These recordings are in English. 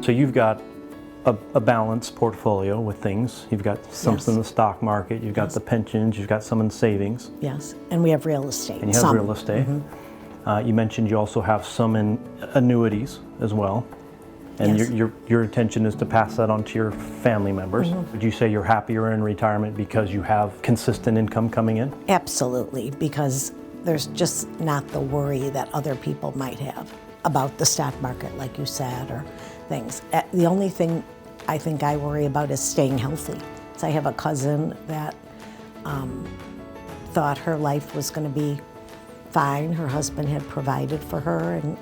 So you've got a balanced portfolio with things. You've got some Yes. in the stock market, you've got Yes. the pensions, you've got some in savings. Yes, and we have real estate. And you have some. real estate. You mentioned you also have some in annuities as well. And Yes. your intention is to pass that on to your family members. Would you say you're happier in retirement because you have consistent income coming in? Absolutely, because there's just not the worry that other people might have about the stock market, like you said, or things. The only thing I think I worry about is staying healthy. So I have a cousin that thought her life was going to be fine. Her husband had provided for her, and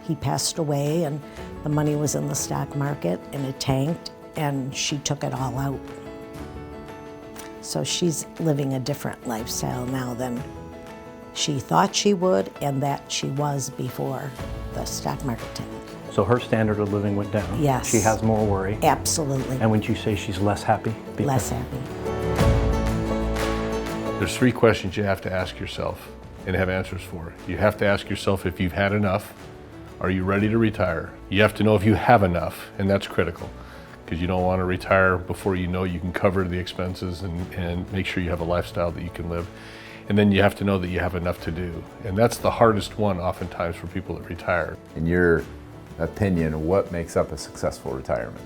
he passed away, and the money was in the stock market, and it tanked, and she took it all out. So she's living a different lifestyle now than she thought she would and that she was before the stock market tanked. So her standard of living went down. Yes. She has more worry. Absolutely. And would you say she's less happy? Less happy. There's 3 questions you have to ask yourself and have answers for. You have to ask yourself if you've had enough. Are you ready to retire? You have to know if you have enough, and that's critical, because you don't want to retire before you know you can cover the expenses and make sure you have a lifestyle that you can live. And then you have to know that you have enough to do. And that's the hardest one oftentimes for people that retire. In your opinion, what makes up a successful retirement?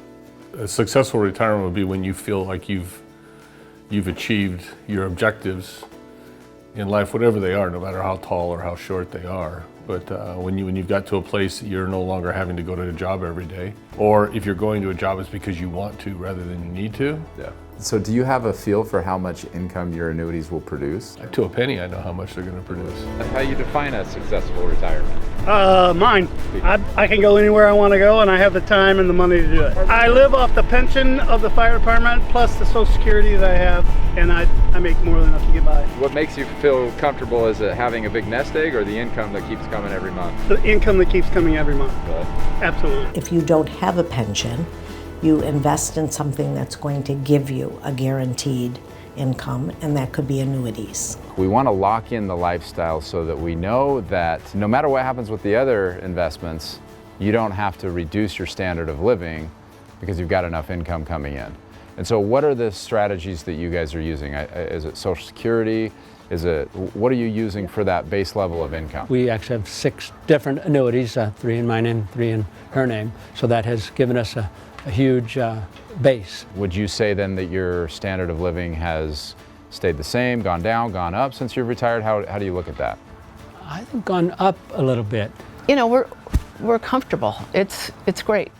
A successful retirement would be when you feel like you've achieved your objectives in life, whatever they are, no matter how tall or how short they are. But when you've got to a place that you're no longer having to go to a job every day, or if you're going to a job, it's because you want to rather than you need to. Yeah. So do you have a feel for how much income your annuities will produce? To a penny, I know how much they're going to produce. That's how you define a successful retirement. Mine. I can go anywhere I want to go, and I have the time and the money to do it. I live off the pension of the fire department plus the Social Security that I have, and I make more than enough to get by. What makes you feel comfortable? Is it having a big nest egg or the income that keeps coming every month? The income that keeps coming every month. But Absolutely. If you don't have a pension, you invest in something that's going to give you a guaranteed income, and that could be annuities. we want to lock in the lifestyle so that we know that no matter what happens with the other investments, you don't have to reduce your standard of living because you've got enough income coming in. And so what are the strategies that you guys are using? Is it Social Security? What are you using for that base level of income? We actually have 6 different annuities, 3 in my name, 3 in her name. So that has given us a huge base. Would you say then that your standard of living has stayed the same, gone down, gone up since you've retired? How do you look at that? I think gone up a little bit. You know, we're comfortable. It's great.